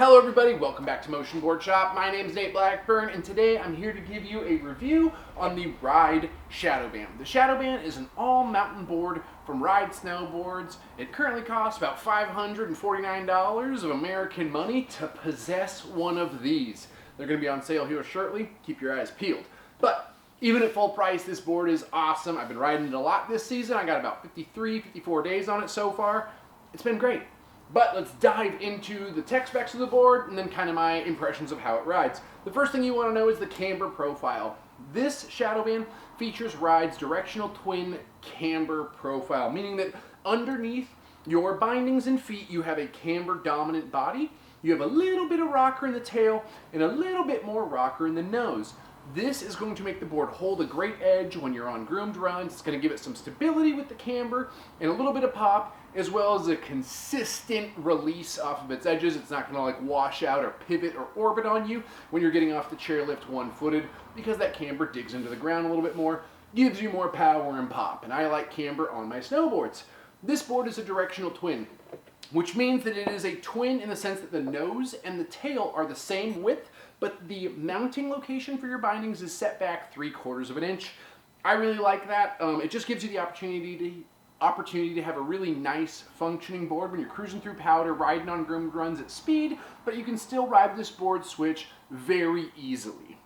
Hello everybody, welcome back to Boardshop. My name is Nate Blackburn and today I'm here to give you a review on the Ride Shadowban. The Shadowban is an all-mountain board from Ride Snowboards. It currently costs about $549 of American money to possess one of these. They're going to be on sale here shortly. Keep your eyes peeled. But even at full price, this board is awesome. I've been riding it a lot this season. I got about 54 days on it so far. It's been great. But let's dive into the tech specs of the board and then kind of my impressions of how it rides. The first thing you want to know is the camber profile. This Shadowban features Ride's directional twin camber profile, meaning that underneath your bindings and feet you have a camber dominant body. You have a little bit of rocker in the tail and a little bit more rocker in the nose. This is going to make the board hold a great edge when you're on groomed runs. It's going to give it some stability with the camber and a little bit of pop, as well as a consistent release off of its edges. It's not going to like wash out or pivot or orbit on you when you're getting off the chairlift one-footed, because that camber digs into the ground a little bit more, gives you more power and pop. And I like camber on my snowboards. This board is a directional twin, which means that it is a twin in the sense that the nose and the tail are the same width, but the mounting location for your bindings is set back 3/4 of an inch. I really like that. It just gives you the opportunity to have a really nice functioning board when you're cruising through powder, riding on groomed runs at speed, but you can still ride this board switch very easily.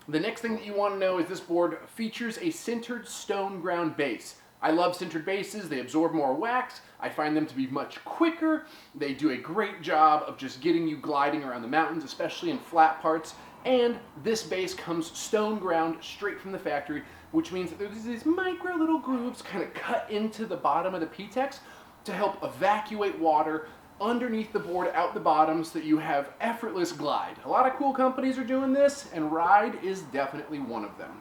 The next thing that you want to know is this board features a sintered stone ground base. I love sintered bases. They absorb more wax. I find them to be much quicker. They do a great job of just getting you gliding around the mountains, especially in flat parts. And this base comes stone ground straight from the factory, which means that there's these micro little grooves kind of cut into the bottom of the P-Tex to help evacuate water underneath the board out the bottom so that you have effortless glide. A lot of cool companies are doing this, and Ride is definitely one of them.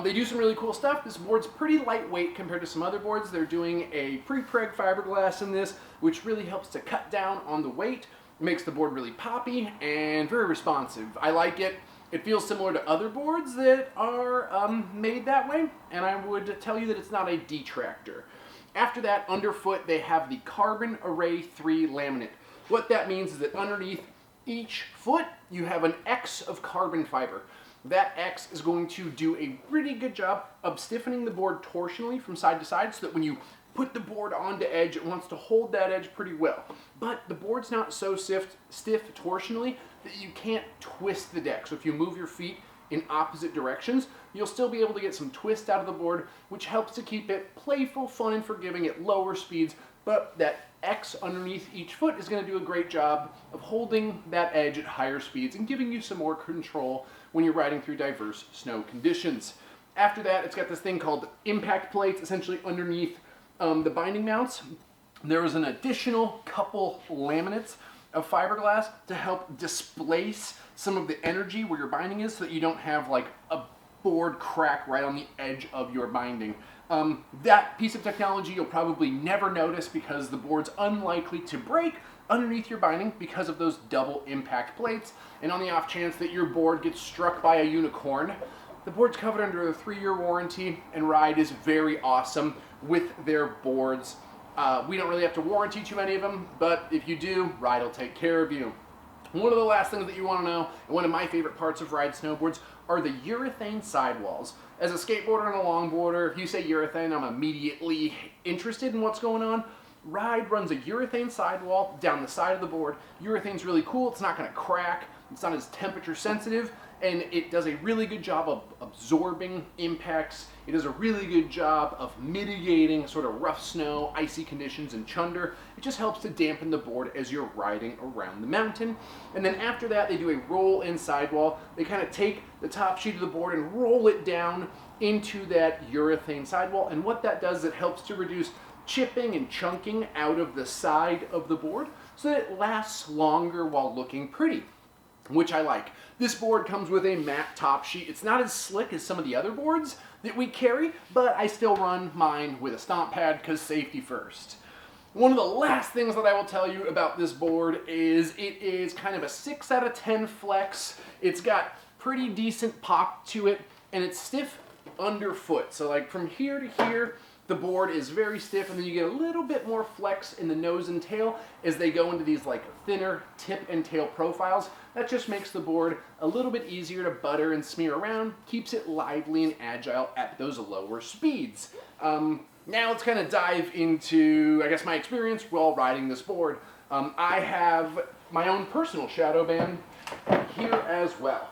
They do some really cool stuff. This board's pretty lightweight compared to some other boards. They're doing a pre-preg fiberglass in this, which really helps to cut down on the weight. It makes the board really poppy and very responsive. I like it. It feels similar to other boards that are made that way, and I would tell you that it's not a detractor. After that, underfoot, they have the Carbon Array 3 laminate. What that means is that underneath each foot, you have an X of carbon fiber. That X is going to do a pretty good job of stiffening the board torsionally from side to side so that when you put the board onto edge, it wants to hold that edge pretty well. But the board's not so stiff torsionally that you can't twist the deck. So if you move your feet in opposite directions, you'll still be able to get some twist out of the board, which helps to keep it playful, fun, and forgiving at lower speeds. But that X underneath each foot is going to do a great job of holding that edge at higher speeds and giving you some more control when you're riding through diverse snow conditions. After that, it's got this thing called impact plates, essentially underneath the binding mounts. There was an additional couple laminates of fiberglass to help displace some of the energy where your binding is so that you don't have like a board crack right on the edge of your binding. That piece of technology you'll probably never notice because the board's unlikely to break underneath your binding because of those double impact plates. And on the off chance that your board gets struck by a unicorn, the board's covered under a 3-year warranty, and Ride is very awesome with their boards. We don't really have to warranty too many of them, but if you do, Ride will take care of you. One of the last things that you want to know, and one of my favorite parts of Ride snowboards, are the urethane sidewalls. As a skateboarder and a longboarder, if you say urethane, I'm immediately interested in what's going on. Ride runs a urethane sidewall down the side of the board. Urethane's really cool. It's not going to crack. It's not as temperature sensitive, and it does a really good job of absorbing impacts. It does a really good job of mitigating sort of rough snow, icy conditions, and chunder. It just helps to dampen the board as you're riding around the mountain. And then after that, they do a roll-in sidewall. They kind of take the top sheet of the board and roll it down into that urethane sidewall. And what that does is it helps to reduce chipping and chunking out of the side of the board so that it lasts longer while looking pretty, which I like. This board comes with a matte top sheet. It's not as slick as some of the other boards that we carry, but I still run mine with a stomp pad because safety first. One of the last things that I will tell you about this board is it is kind of a 6 out of 10 flex. It's got pretty decent pop to it, and it's stiff underfoot. So like from here to here, the board is very stiff, and then you get a little bit more flex in the nose and tail as they go into these like thinner tip and tail profiles. That just makes the board a little bit easier to butter and smear around, keeps it lively and agile at those lower speeds. Now let's kind of dive into, I guess, my experience while riding this board. I have my own personal Shadowban here as well.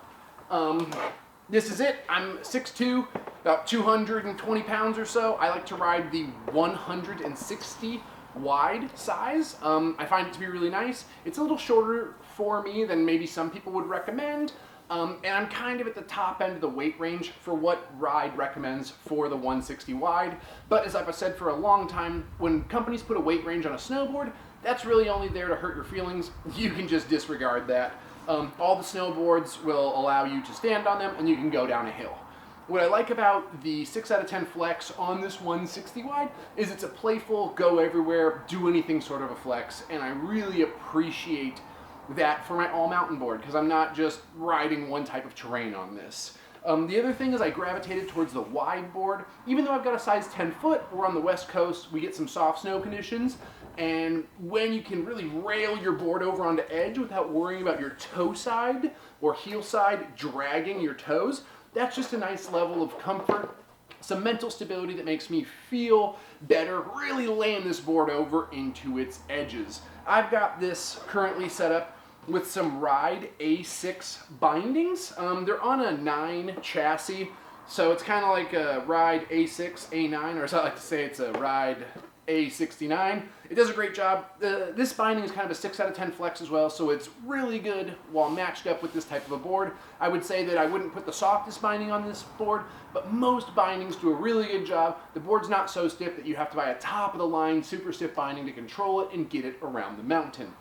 This is it. I'm 6'2", about 220 pounds or so. I like to ride the 160 wide size. I find it to be really nice. It's a little shorter for me than maybe some people would recommend. And I'm kind of at the top end of the weight range for what Ride recommends for the 160 wide. But as I've said for a long time, when companies put a weight range on a snowboard, that's really only there to hurt your feelings. You can just disregard that. All the snowboards will allow you to stand on them and you can go down a hill. What I like about the 6 out of 10 flex on this 160 wide is it's a playful, go everywhere, do anything sort of a flex, and I really appreciate that for my all mountain board because I'm not just riding one type of terrain on this. The other thing is I gravitated towards the wide board. Even though I've got a size 10 foot, we're on the West Coast, we get some soft snow conditions, and when you can really rail your board over onto edge without worrying about your toe side or heel side dragging your toes, that's just a nice level of comfort, some mental stability that makes me feel better, really laying this board over into its edges. I've got this currently set up with some Ride A6 bindings. They're on a 9 chassis, so it's kind of like a Ride A6, A9, or as I like to say, it's a Ride A69. It does a great job. This binding is kind of a 6 out of 10 flex as well, so it's really good while matched up with this type of a board. I would say that I wouldn't put the softest binding on this board, but most bindings do a really good job. The board's not so stiff that you have to buy a top-of-the-line super stiff binding to control it and get it around the mountain.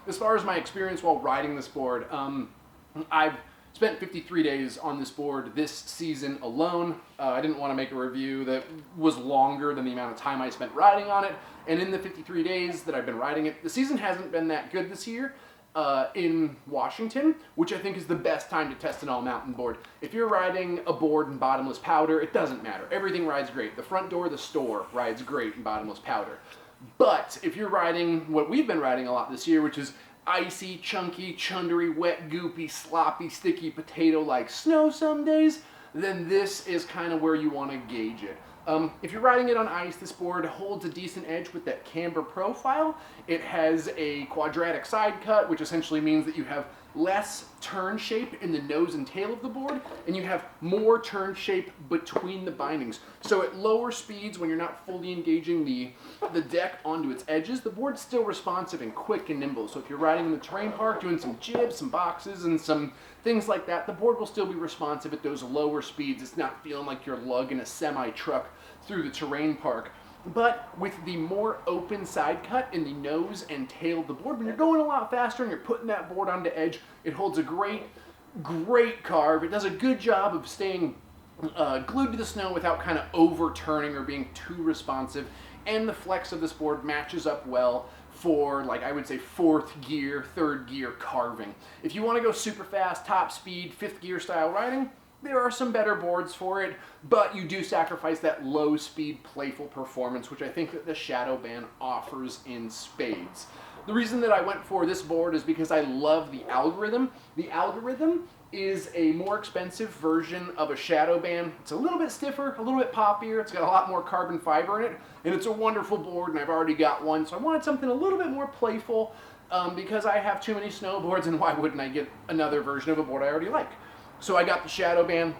As far as my experience while riding this board, I've spent 53 days on this board this season alone. I didn't want to make a review that was longer than the amount of time I spent riding on it. And in the 53 days that I've been riding it, the season hasn't been that good this year in Washington, which I think is the best time to test an all-mountain board. If you're riding a board in bottomless powder, it doesn't matter. Everything rides great. The front door of the store rides great in bottomless powder. But if you're riding what we've been riding a lot this year, which is icy, chunky, chundery, wet, goopy, sloppy, sticky, potato-like snow some days, then this is kind of where you want to gauge it. If you're riding it on ice, this board holds a decent edge with that camber profile. It has a quadratic side cut, which essentially means that you have less turn shape in the nose and tail of the board, and you have more turn shape between the bindings. So at lower speeds, when you're not fully engaging the deck onto its edges, the board's still responsive and quick and nimble. So if you're riding in the terrain park, doing some jibs, some boxes, and some things like that, the board will still be responsive at those lower speeds. It's not feeling like you're lugging a semi-truck through the terrain park. But with the more open side cut in the nose and tail of the board, when you're going a lot faster and you're putting that board onto edge, it holds a great carve. It does a good job of staying glued to the snow without kind of overturning or being too responsive. And the flex of this board matches up well for, like, I would say 4th gear, 3rd gear carving. If you want to go super fast, top speed, 5th gear style riding, there are some better boards for it, but you do sacrifice that low-speed, playful performance, which I think that the Shadowban offers in spades. The reason that I went for this board is because I love the algorithm. The algorithm is a more expensive version of a Shadowban. It's a little bit stiffer, a little bit poppier, it's got a lot more carbon fiber in it, and it's a wonderful board, and I've already got one, so I wanted something a little bit more playful because I have too many snowboards, and why wouldn't I get another version of a board I already like? So I got the Shadowban,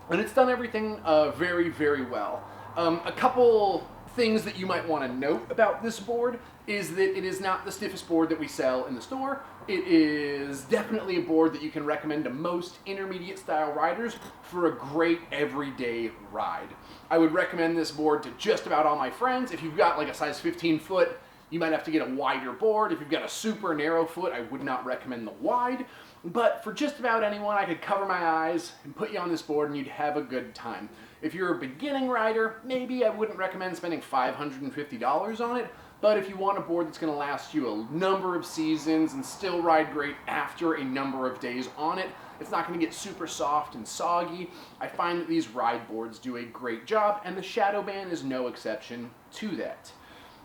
and it's done everything very, very well. A couple things that you might want to note about this board is that it is not the stiffest board that we sell in the store. It is definitely a board that you can recommend to most intermediate style riders for a great everyday ride. I would recommend this board to just about all my friends. If you've got like a size 15 foot, you might have to get a wider board. If you've got a super narrow foot, I would not recommend the wide. But for just about anyone, I could cover my eyes and put you on this board and you'd have a good time. If you're a beginning rider, maybe I wouldn't recommend spending $550 on it, But if you want a board that's going to last you a number of seasons and still ride great after a number of days on it, it's not going to get super soft and soggy. I find that these ride boards do a great job, and the Shadowban is no exception to that.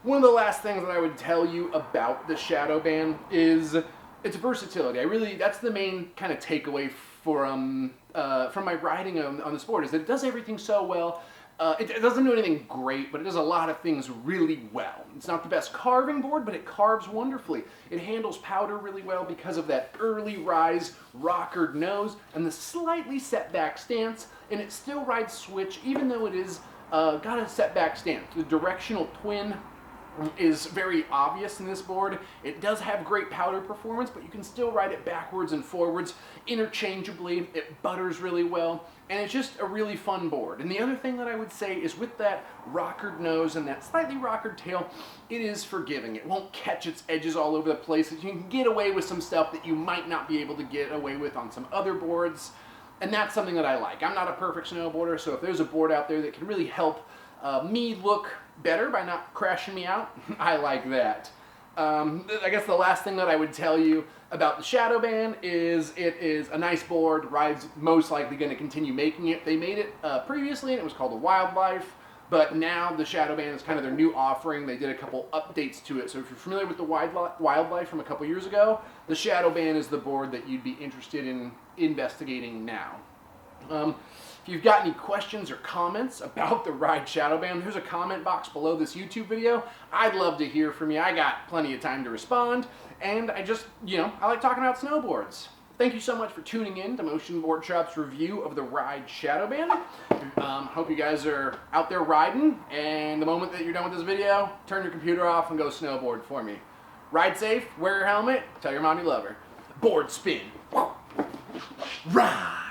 One of the last things that I would tell you about the Shadowban is its versatility. That's the main kind of takeaway from my riding on this board, is that it does everything so well. It doesn't do anything great, but it does a lot of things really well. It's not the best carving board, but it carves wonderfully. It handles powder really well because of that early rise rockered nose and the slightly set back stance, and it still rides switch even though it is got a set back stance. The directional twin is very obvious in this board. It does have great powder performance, but you can still ride it backwards and forwards interchangeably. It butters really well, and it's just a really fun board. And the other thing that I would say is, with that rockered nose and that slightly rockered tail, it is forgiving. It won't catch its edges all over the place. You can get away with some stuff that you might not be able to get away with on some other boards, and that's something that I like. I'm not a perfect snowboarder, so if there's a board out there that can really help me look better by not crashing me out, I like that. I guess the last thing that I would tell you about the Shadowban is it is a nice board. Ride's most likely going to continue making it. They made it previously, and it was called the Wildlife, but now the Shadowban is kind of their new offering. They did a couple updates to it, so if you're familiar with the Wildlife from a couple years ago, the Shadowban is the board that you'd be interested in investigating now. If you've got any questions or comments about the Ride Shadowban, there's a comment box below this YouTube video. I'd love to hear from you. I got plenty of time to respond, and I just, I like talking about snowboards. Thank you so much for tuning in to Motion Boardshop's review of the Ride Shadowban. Hope you guys are out there riding, and the moment that you're done with this video, turn your computer off and go snowboard for me. Ride safe, wear your helmet, tell your mom you love her. Board spin. Ride!